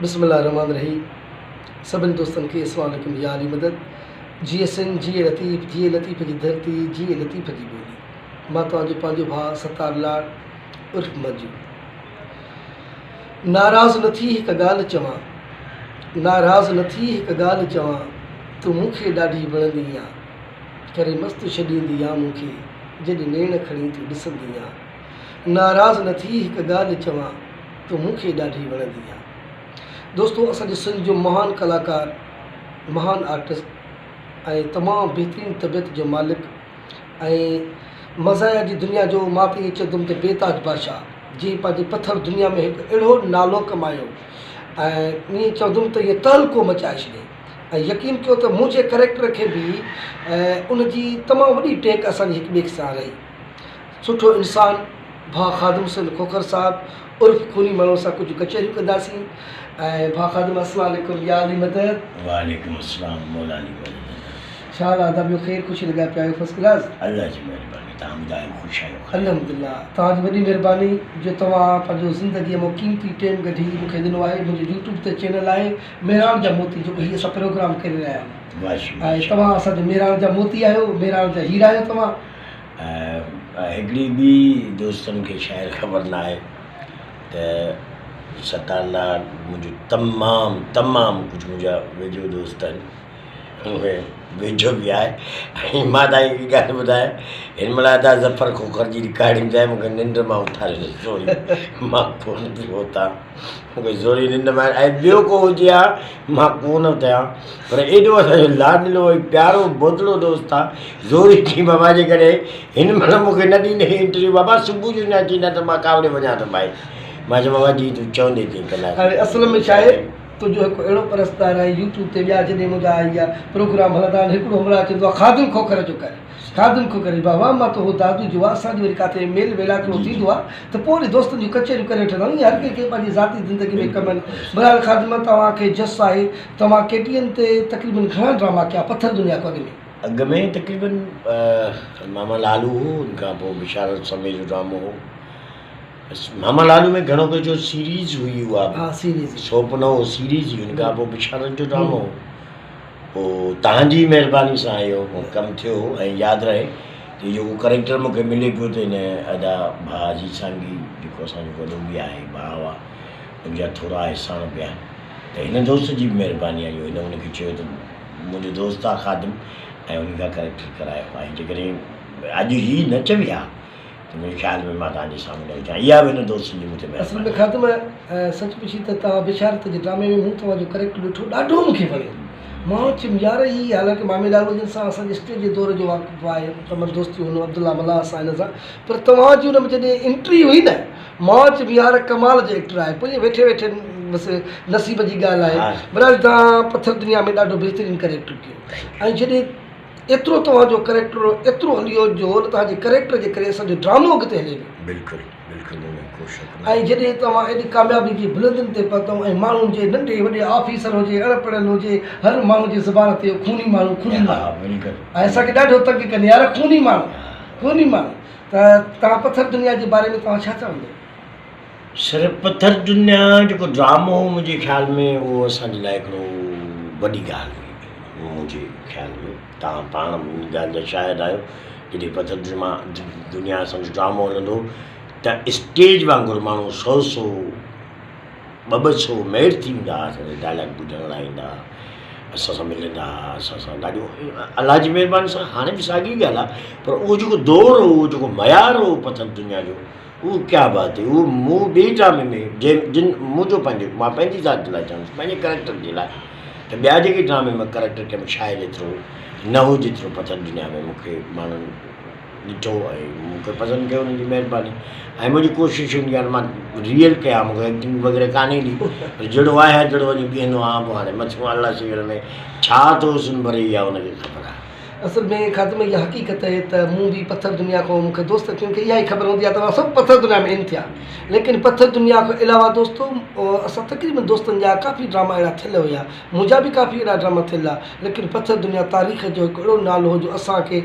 बिस्मिल्लाहिर्रहमानिर्रहीम। सभिनी दोस्तनि खे अस्सलाम वालेकुम। या अली मदद। जिए सिंध जिए लतीफ़, जिए लतीफ़ जी धरती, जिए लतीफ़ जी ॿोली। मां तव्हांजो पंहिंजो भाउ सतार लाड उर्फ मजू। नाराज़ न थी हिकु ॻाल्हि चवां, नाराज़ न थी हिकु ॻाल्हि चवां, तूं मूंखे ॾाढी वणंदी आहीं, करे मस्तु छॾींदी आहे मूंखे जॾहिं नेण खणी तूं ॾिसंदी आहे। नाराज़ न थी हिकु ॻाल्हि चवां, तूं मूंखे ॾाढी वणंदी आहे। दोस्तों, असांजे सिंध जो महान कलाकार, महान आर्टिस्ट ऐं तमामु बहितरीनु तबियत जो मालिक ऐं मज़ाया जी दुनिया जो मां त ईअं चवंदुमि त बेताज बादशाह, जीअं पंहिंजे पथर दुनिया में हिकु अहिड़ो नालो कमायो ऐं ईअं चवंदुमि त ईअं तहलको मचाए छॾे। ऐं यकीन कयो त मुंहिंजे करेक्टर खे बि उनजी तमामु वॾी टेक असांजी हिक ॿिए सां रही। सुठो इंसानु भाउ ख़ादिम सिंध खोखर साहिबु उर्फ खोनी माण्हू सां कुझु कचहरियूं कंदासीं। ऐं भाउ ख़ादिम अस्सलाम वालेकुम। या अली मदद। वालेकुम अस्सलाम मौलानी मदद। छा हाल आहे? ॿियो ख़ैरु ख़ुशी लॻा पिया आहियो? First class. अल्लाह जी महिरबानी। तव्हां ॿुधायो? ख़ुशि आहियो? अल्हम्दुलिल्लाह, तव्हांजी वॾी महिरबानी जो तव्हां पंहिंजो ज़िंदगीअ में क़ीमती टाइम कढी मूंखे ॾिनो आहे। मुंहिंजो यूट्यूब ते चैनल आहे मिहरान जा मोती, जो हीअ असां प्रोग्राम करे रहिया आहियूं। ऐं तव्हां असांजे मिहरान जा मोती आहियो, मिहरान जा हीरा आहियो तव्हां। हिकिड़ी ॿी दोस्तनि खे शायदि ख़बर न आहे त सतार लाल मुंहिंजो तमामु कुझु मुंहिंजा वेझो दोस्त आहिनि, उहे वेझो बि आहे। ऐं मां तव्हांखे हिकु ॻाल्हि ॿुधायां, हिन महिल अदा ज़फ़र खोखर जी रिकॉर्डिंग ॿुधाए मूंखे निंड मां उथारे ज़ोरी, मां कोन पियो उथां, मूंखे ज़ोरी निंड मां। ऐं ॿियो को हुजे हा मां कोन उथियां, पर एॾो असांजो लाडलो ऐं प्यारो बोतलो दोस्त आहे, ज़ोरी थी बाबा जे करे हिन महिल मूंखे न ॾींदे इंटरव्यू, बाबा सुबुह जो न अची, न त मां कावड़े वञा थो भाई। मां चयो बाबा जी तूं चवंदे थी कलाक। हाणे असल में छा आहे, तुंहिंजो हिकु अहिड़ो परस्तार आहे यूट्यूब ते, ॿिया जॾहिं मुंहिंजा इहा प्रोग्राम हलंदा आहिनि, हिकिड़ो हमरा चवंदो आहे ख़ादिम खोखर जो करे, ख़ादिम खोखर। बाबा मां त उहो दादू जो आहे, असांजो वरी किथे मेल वेलाकड़ो थींदो आहे त पोइ वरी दोस्तनि जूं कचहरियूं करे वठंदा आहियूं। हर कंहिंखे पंहिंजी ज़ाती ज़िंदगी में कम आहिनि। बहरहाल ख़ादिम, तव्हांखे जस आहे, तव्हां केटीएन ते तक़रीबन घणा ड्रामा कया पथर दुनिया खां अॻ में तक़रीबन मामा लालू हो, उनखां पोइ बिशारत समय जो ड्रामो हो। मामा लालू में घणो कुझु सीरीज़ हुई, उहा सीरीज़ सोपनो सीरीज़ हुई, उनखां पोइ बिशारत जो ड्रामो हो। पोइ तव्हांजी महिरबानी सां इहो कमु थियो ऐं यादि रहे त इहो करेक्टर मूंखे मिले पियो त हिन अदा भाउ जी सांगी, जेको असांजो वॾो बि आहे भाउ आहे, उनजा थोरा अहसान पिया, त हिन दोस्त जी बि महिरबानी आहे। हिन उनखे चयो त मुंहिंजो दोस्त आहे ख़ादिम, ऐं उन खां करेक्टर करायो आहे। जेकॾहिं अॼु हीअ न चवी आहे त मुंहिंजे ख़्याल में मां तव्हांजे साम्हूं इहा बि हिन दोस्त जी मूंखे असल में ख़ादिम सच पुछी त तव्हां बिशारत जे ड्रामे में मूं तव्हांजो करेक्टर ॾिठो, ॾाढो मूंखे वणियो। मां चयुमि यार ही, हालांकि मामे लालू जन सां असांजे स्टेज जे दौर जो वाक़ुफ़ु आहे, तमामु दोस्ती हुन अब्दुल्ला मल्ला सां हिन सां, पर तव्हांजी हुन में जॾहिं एंट्री हुई न, मां चयुमि यार कमाल जो एक्टर आहे। पोइ वेठे वेठे बसि नसीब जी ॻाल्हि आहे। बहरहाल तव्हां पथर दुनिया में ॾाढो बहितरीनु करेक्टर कयो, ऐं जॾहिं एतिरो तव्हांजो करेक्टर एतिरो हलियो जो तव्हांजे करेक्टर जे करे असांजो ड्रामो अॻिते हले पियो। बिल्कुलु बिल्कुलु। ऐं जॾहिं तव्हां एॾी कामयाबी जी बुलंदियुनि ते पहुतव, ऐं माण्हुनि जे नंढे वॾे ऑफिसर हुजे, अणपढ़ियल हुजे, हर माण्हू जी ज़ुबान ते खूनी माण्हू, खूनी माण्हू, ऐं असांखे ॾाढो तंग कंदी यार खूनी माण्हू, खूनी माण्हू। त तव्हां पथर दुनिया जे बारे में तव्हां छा चवंदो? सिर्फ़ु पथर दुनिया जेको ड्रामो मुंहिंजे ख़्याल में उहो असांजे लाइ हिकिड़ो वॾी ॻाल्हि हुई मुंहिंजे ख़्याल में। तव्हां पाण ॻाल्हि जा शायदि आहियो, जॾहिं पथर दुनिया असांजो ड्रामो हलंदो त स्टेज वांगुरु माण्हू 100 200 मेड़ थी वेंदा, असांजे डायलॉग ॿुधण लाइ ईंदा, असां सां मिलंदा, असां सां ॾाढो अलाह जी महिरबानी सां। हाणे बि साॻी ॻाल्हि आहे, पर उहो जेको दौर हो, उहो जेको मयार हो पथर दुनिया जो, उहो क्या बात है। उहो मूं ॿिए ड्रामे में जिन मुंहिंजो पंहिंजो, मां पंहिंजी ज़ात लाइ चवंदुसि, पंहिंजे करेक्टर जे लाइ, त ॿिया जेके ड्रामे में करेक्टर कंहिं में शायदि एतिरो न हो जेतिरो पथर दुनिया में मूंखे माण्हुनि ॾिठो ऐं मूंखे पसंदि कयो, उन्हनि जी महिरबानी। ऐं मुंहिंजी कोशिशि हूंदी आहे मां रियल कयां, मूंखे एक्टिंग वग़ैरह कान्हे ॾी, पर जहिड़ो आहे जहिड़ो वञी बीहंदो आहियां। पोइ हाणे मथां अलाह शिविर में छा थो सुन भरे इहा हुनखे ख़बर आहे। असल में ख़ादिम इहा हक़ीक़त आहे त मूं बि पथर दुनिया खां मूंखे दोस्त खे इहा ई ख़बर हूंदी आहे त सभु पथर दुनिया में इन थिया, लेकिन पथर दुनिया खां अलावा दोस्तो असां तक़रीबन दोस्तनि जा काफ़ी ड्रामा अहिड़ा थियल हुया, मुंहिंजा बि काफ़ी अहिड़ा ड्रामा थियल आहे, लेकिन पथर दुनिया तारीख़ जो हिकु अहिड़ो नालो हो जो असांखे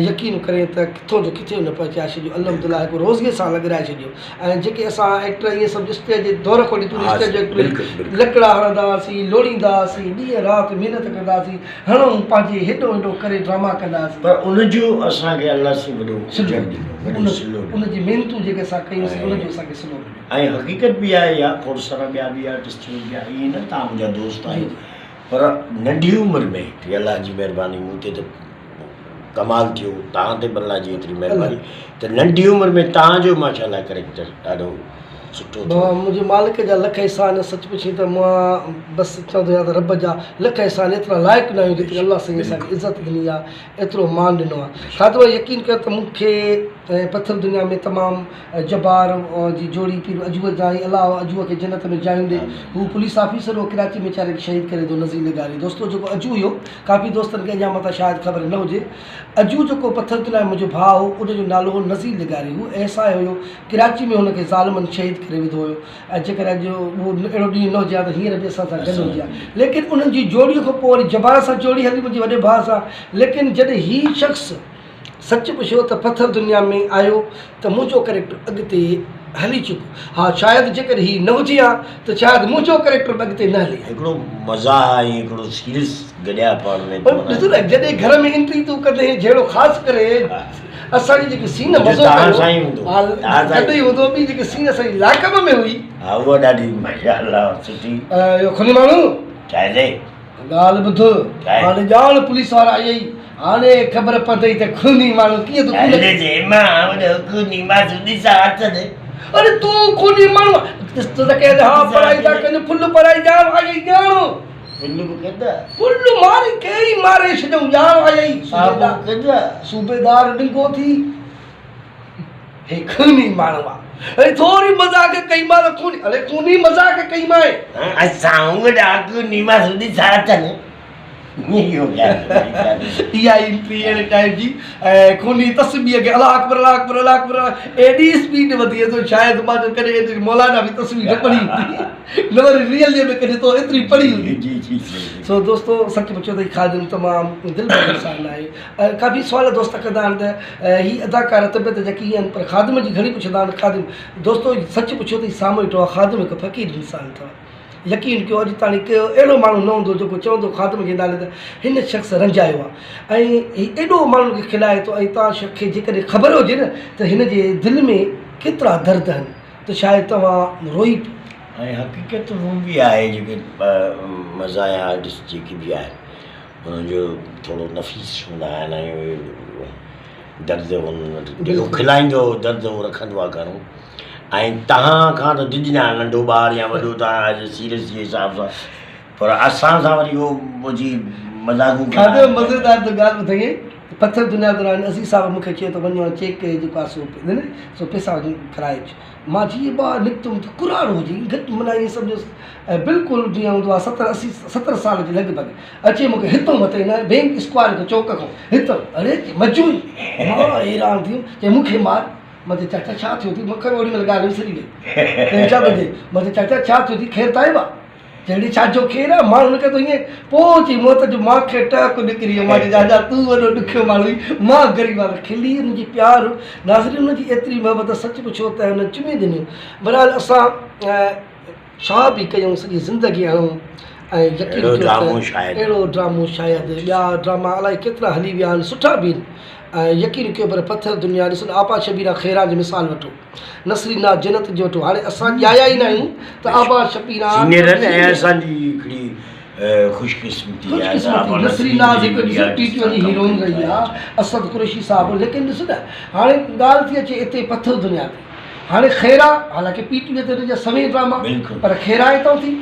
यकीन करे त किथां जो किथे न पहुचाए छॾियो, अल्हम्दुलिल्लाह हिकु रोज़गीअ सां लॻाए छॾियो। ऐं जेके असां एक्टर इहे सभु स्टेज जे दौर खों ॾिठो, स्टेज जो एक्टर लकड़ा हणंदा हुआसीं, लोड़ींदा हुआसीं, ॾींहं राति महिनत कंदा हुआसीं, हणूं पंहिंजे हेॾो हेॾो करे ड्रामा कंदा हुआसीं, पर उनजो असांखे अलाह से वॾो उनजी महिनतूं जेके असां कयूंसीं उनजो असांखे सिलो मिलियो। ऐं हक़ीक़त बि आहे या खोड़ सारा ॿिया बि आर्टिस्ट बि आहे, ईअं न तव्हां मुंहिंजा दोस्त आहियो, पर नंढी उमिरि में अलाह जी महिरबानी मूं ते त कमाल थियो, तव्हां ते बि अलाह जी एतिरी महिरबानी त नंढी उमिरि में तव्हांजो माशाअल्लाह कैरेक्टर ॾाढो सुठो थियो। मुंहिंजे मालिक जा लख एहसान, सच पुछी त मां बसि चवंदो आहियां त रब जा लख एहसान, एतिरा लाइक़ु न आहियूं जेतिरी अलाह साईं असांखे इज़त ॾिनी आहे, एतिरो मान ॾिनो आहे। ख़ादिम यकीन कयो त मूंखे पथर दुनिया में तमामु जबार जी जोड़ी पीर अजूअ जा ई अलाह अजूअ खे जन्नत में जायूं ॾे, हू पुलिस ऑफिसर हो, कराची में वीचारे शहीद करे थो नज़ीर लगारी। दोस्तो जेको अजू हुयो, काफ़ी दोस्तनि खे अञा मथां शायदि ख़बर न हुजे, अजू जेको पथर दुनिया में मुंहिंजो भाउ हो, उनजो नालो हो नज़ीर लगारी। हू ऐसा हुयो कराची में हुनखे ज़ालिमनि शहीद करे विधो हुयो, ऐं जेकर अॼु उहो अहिड़ो ॾींहुं न हुजे हा त हींअर बि असां सां गॾु हुजे हा, लेकिन उन्हनि जी जोड़ीअ खां पोइ वरी जबार सां जोड़ी हली मुंहिंजे वॾे भाउ सां, लेकिन जॾहिं हीउ शख़्स सच पुछियो त पथर दुनिया में आयो त मुंहिंजो कैरेक्टर अॻिते हली चुको। हाँ, शायदि जेकर हीउ न हुजे हा त शायदि मुंहिंजो कैरेक्टर बि अॻिते न हले। हिकिड़ो मज़ा ऐं हिकिड़ो सीरियस गॾिया पाण में ॾिसो न, जॾहिं घर में एंट्री तूं कंदे जहिड़ो ख़ासि करे असांजी जेकी सीन मज़ो कॾहिं हूंदो बि जेकी सीन असांजी लाइक़ में हुई, हा उहा ॾाढी माशाअल्लाह सुठी। इहो खनी माण्हू छा दे ॻाल्हि ॿुधो, हाणे ॼाण पुलिस वारा आई, हाणे ख़बर पवंदई त खूनी माण्हू कीअं तूं अरे तूं खूनी माण्हू हा पढ़ाई था कनि, फुल पढ़ाई ॼाण आई ॼाण फुल मारे कहिड़ी मारे छॾियऊं ॼाण आई सूबेदार ॾिंगो थी, हे खूनी माण्हू आहे, अरे थोरी मज़ाक कई मां त खूनी, अरे खूनी मज़ाक कई मां असां डाकू नीमा सुधी साथन इहा एंट्री अहिड़े टाइप जी, ऐं खूनी तस्वीर खे अलाह अकबर अलाह अकबर अलाह अकबर एॾी स्पीड वधी वेंदो, शायदि मां जो कॾहिं एतिरी मौलाना बि तस्वीर न पढ़ी हूंदी, न वरी रियल में कॾहिं तो एतिरी पढ़ी हूंदी। सो दोस्तो सच पुछो त ख़ादिम तमामु दिलि भर इंसानु आहे। काफ़ी सवाल दोस्त कंदा आहिनि त हीअ अदाकार तबियत जा कीअं आहिनि, पर ख़ादिम जी घणी पुछंदा आहिनि। ख़ादिम दोस्तो सच पुछो त साम्हूं ॾिठो आहे, ख़ादिम हिकु फ़क़ीर इंसानु अथव। यकीन कयो अॼु ताईं कयो अहिड़ो माण्हू न हूंदो जेको चवंदो ख़ादिम जे नाले त हिन शख़्स रंजायो आहे, ऐं एॾो माण्हुनि खे खिलाए थो, ऐं तव्हां खे जेकॾहिं ख़बर हुजे न त हिन जे दिलि में केतिरा दर्द आहिनि त शायदि तव्हां रोई। ऐं हक़ीक़त हू बि आहे जेके मज़ाया आर्टिस्ट जेके बि आहिनि उन्हनि जो थोरो नफ़ीस हूंदा आहिनि, ऐं दर्द जेको खिलाईंदो दर्द उहो रखंदो आहे घणो। ऐं तव्हां खां त डिॼंदा नंढो ॿारु या वॾो तव्हां सीरियस जे हिसाब सां, पर असां सां वरी उहो मुंहिंजी मज़ाकूं मज़ेदार त ॻाल्हि ॿुधाई, पथर दुनिया दौरान अज़ीज़ साहिबु मूंखे चयो त वञो चेक कयो जेको आहे सो पैसा कराए अचु। मां जीअं ॿाहिरि निकितुमि त कुराड़ हुजे घटि माना ईअं सम्झो बिल्कुलु जीअं हूंदो आहे 70 साल जे लॻभॻि, अचे मूंखे हितां मथे न बैंक स्क्वायर चौक खां हितां, अरे मजू मां हैरान थी वियुमि, चई मूंखे मार। मां चयो चाचा छा थियो थी, मूंखे ओॾी महिल ॻाल्हि विसरी वई, छा बजे मां चयो चाचा छा थियो थी, ख़ैरु त आहे जहिड़ी छाजो ख़ैरु आहे, माण्हू हुनखे त ईअं पोइ चई मौत जो मूंखे टक निकिरी वियो। मां चयो चाचा तूं वॾो ॾुखियो माण्हू, मां ग़रीब वारो खिली हुनजी प्यारु नाज़रीन हुनजी एतिरी मोहबत सच पुछो त हुन चुमी ॾिनियूं। बहरहाल असां छा बि कयूं सॼी ज़िंदगी हणूं, ऐं यकीन अहिड़ो ड्रामो शायदि ॿिया ड्रामा अलाए केतिरा हली विया आहिनि, सुठा बि आहिनि, ऐं यकीन कयो। पर पथर दुनिया ॾिसो आपा शबीरा ख़ैरा जी मिसाल वठो, नसरीना जन्नत जो वठो, हाणे असां ॼाया ई न आहियूं त आपा शबीरा असांजी हिकिड़ी ख़ुशकिस्मती आहे। नसरीना जेको टीटीअ जी हीरोइन रही आहे, असद कुरैशी साहिबु, लेकिन ॾिसो न हाणे ॻाल्हि थी अचे हिते पथर दुनिया ते, हाणे ख़ैरा हालांकि पीटीअ ते हुनजा सभई ड्रामा, पर ख़ैरा हितां थी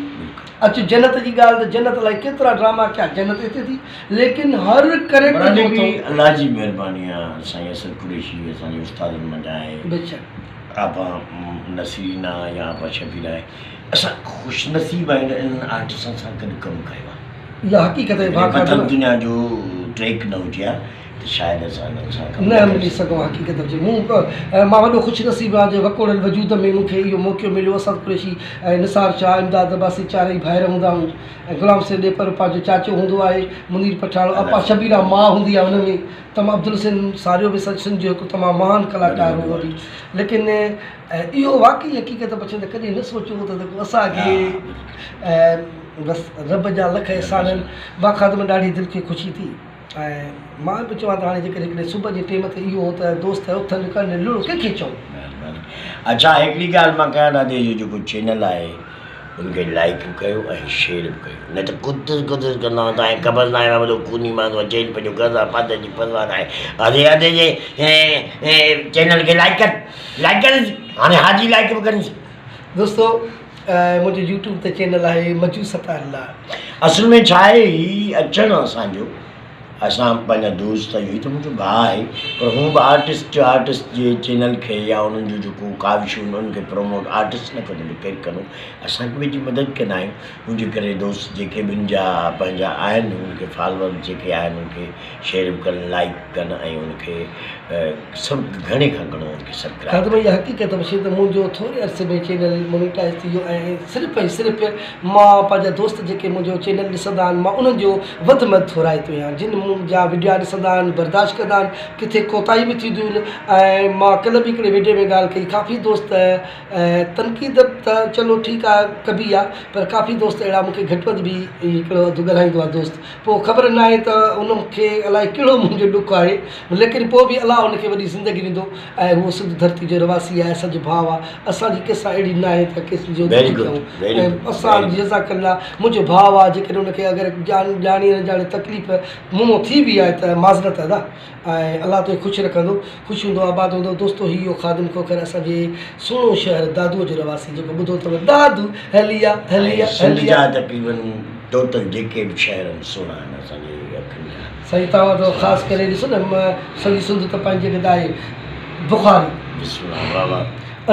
अचु जन्नत जी ॻाल्हि त जन्नत लाइ केतिरा ड्रामा कया, जन्नत हिते थी, लेकिन हर कैरेक्टर अलाह जी महिरबानी आहे। साईं असद कुरैशी असांजे उस्तादनि मंझि आहे, बेशक आपा नसरीना या आपा शबीरा आहे, असां ख़ुशनसीब आहियूं इन्हनि आर्टिस्टनि सां गॾु कमु कयो आहे। इहा हक़ीक़त आहे, पथर दुनिया जो ट्रैक न हुजे हा त शायदि असां हिननि सां न मिली सघूं हक़ीक़त हुजे मां वॾो ख़ुशनसीबु आहे जो वकोड़ल वजूद में मूंखे इहो मौक़ो मिलियो असद कुरैशी ऐं निसार शाह इमदाद अब्बासी चारई भाइर हूंदा आहियूं ऐं गुलाम सैद ॾेपर पंहिंजो चाचो हूंदो आहे मुनीर पठाण अपा शबीरा मां हूंदी आहे हुन में तमामु अब्दुल हुसैन सारियो बि सिंध जो हिकु तमामु महान कलाकार हो वरी लेकिन इहो वाक़ई हक़ीक़त पछे त कॾहिं न सोचियो हो त असांखे बसि रब जा लख अहसान आहिनि बाख़ाद में ॾाढी दिलि खे ख़ुशी थी ऐं मां बि चवां त हाणे जेकॾहिं हिकिड़े सुबुह जे टाइम ते इहो त दोस्त उथनि कनि लुड़ो कंहिंखे चऊं। अच्छा हिकिड़ी ॻाल्हि मां कयां दादी इहो जेको चैनल आहे उनखे लाइक बि कयो ऐं शेयर बि कयो न त कुदर कंदा तव्हांखे ख़बर न आहे वॾो खूनी माण्हू अचे पंहिंजो घर आहे पाद जी परवाह आहे अरे अॼु जे चैनल खे लाइक कर हाणे हाजी लाइक बि कनि दोस्तो मुंहिंजो यूट्यूब ते चैनल आहे मजू सतार लाइ असल में छा आहे ही अचणु असांजो असां पंहिंजा दोस्त आहियूं त मुंहिंजो भाउ आहे पर हू बि आर्टिस्ट जे चैनल खे या उन्हनि जो जेको काविशूं उन्हनि खे प्रमोट आर्टिस्ट न कंदो केरु कंदो असांखे पंहिंजी मदद कंदा आहियूं मुंहिंजे करे दोस्त जेके ॿिनि जा पंहिंजा आहिनि उनखे फॉलोअर जेके आहिनि उनखे शेयर बि कनि लाइक कनि ऐं उनखे सभु घणे खां घणो उनखे सब्सक्राइब खादम इहा हक़ीक़त बि त मुंहिंजो थोरे अरसे में चैनल मोनिटाइज़ थी वियो ऐं सिर्फ़ु मां पंहिंजा दोस्त जेके मुंहिंजो चैनल ॾिसंदा आहिनि मां उन्हनि जो वधि में वधि थोराए थो आहियां जिन मुंहिंजा वीडियो ॾिसंदा आहिनि बर्दाश्त कंदा आहिनि किथे कोताही बि थींदियूं आहिनि ऐं मां कल्ह बि हिकिड़े वीडियो में ॻाल्हि कई काफ़ी दोस्त तनक़ीद त चलो ठीकु आहे कबी आहे पर काफ़ी दोस्त अहिड़ा मूंखे घटि वधि बि हिकिड़ो अधु ॻाल्हाईंदो आहे दोस्त पोइ ख़बर न आहे त उनखे अलाए कहिड़ो मुंहिंजो ॾुख आहे लेकिन पोइ बि अलाह उनखे वॾी ज़िंदगी ॾींदो ऐं उहो सिंध धरती जो रवासी आहे असांजो भाउ आहे असांजी कंहिंसां अहिड़ी न आहे त कंहिंजो ऐं असांजी जज़ाकल्ला मुंहिंजो भाउ आहे जेकॾहिं उनखे अगरि ॼाणी न ॼाणे तकलीफ़ मुंहुं थी बि आहे त माज़रत अदा ऐं अलाह तोखे ख़ुशि रखंदो ख़ुशि हूंदो आबाद हूंदो दोस्तो इहो ख़ादिम खोखर असांजे सुहिणो शहर दादूअ जो रवासी जेको ॿुधो अथव दादू हलिया हलिया हलिया तक़रीबन टोटल जेके बि शहर आहिनि सुहिणा आहिनि असांजे अखियुनि जा सही तव्हां त ख़ासि करे ॾिसो न सॼी सिंध त पंहिंजे जेके आहे बुखारी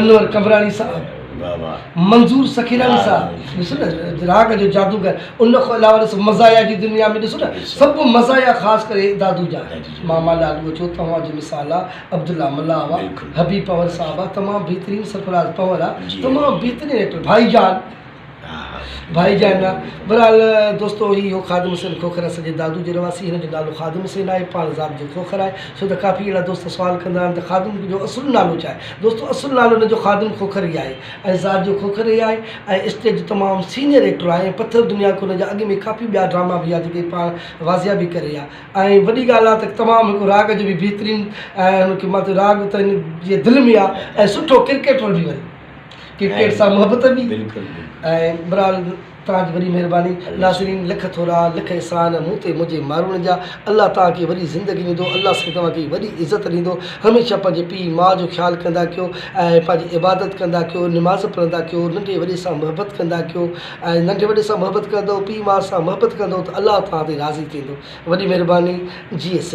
अनवर कमरानी साहब मंज़ूर सखीरानी साहब ॾिसो न राग जो जादूगर उन खां अलावा ॾिसो मज़ाया जी दुनिया में ॾिसो न सभु मज़ाया ख़ासि करे दादू जा मामा लालू अचो तव्हांजो मिसाल आहे अब्दुल्ला मल्लाह आहे हबीब पवर साहब आहे तमामु बहितरीनु सरफराज़ पवर आहे तमामु बहितरीनु एक्टर भाईजान आहे बहरहाल दोस्तो इहो ख़ादिम हुसैन खोखर असांजे दादू जो रवासी हिन जो नालो ख़ादिम हुसैन आहे पाण ज़ात जो खोखर आहे छो त काफ़ी अहिड़ा दोस्त सुवाल कंदा आहिनि त ख़ादिम जो असुलु नालो छा आहे दोस्तो असुलु नालो हुन जो ख़ादिम खोखर ई आहे ऐं ज़ात जो खोखर ई आहे ऐं स्टेज जो तमामु सीनियर एक्टर आहे ऐं पथर दुनिया को हुन जा अॻु में काफ़ी ॿिया ड्रामा बि आहे जेके पाण वाज़िया बि करे आहे ऐं वॾी ॻाल्हि आहे त तमामु हिकु राग जो बि बहितरीनु ऐं हुनखे मां त राग त हिन जे दिलि में आहे ऐं सुठो क्रिकेटर बि वरी क्रिकेट सां मुहबत बि ऐं बहरहाल तव्हांजी वॾी महिरबानी नाज़रीन लख थोरा लख अहसान मूं ते मुंहिंजे माण्हुनि जा अलाह तव्हांखे वॾी ज़िंदगी ॾींदो अलाह सां तव्हांखे वॾी इज़त ॾींदो हमेशह पंहिंजे पीउ माउ जो ख़्यालु कंदा कयो ऐं पंहिंजी इबादत कंदा कयो निमाज़ पढ़ंदा कयो नंढे वॾे सां मुहबत कंदा कयो ऐं नंढे वॾे सां मुहबत कंदो पीउ माउ सां मुहबत कंदो त अलाह तव्हां ते राज़ी थींदो वॾी महिरबानी जी एस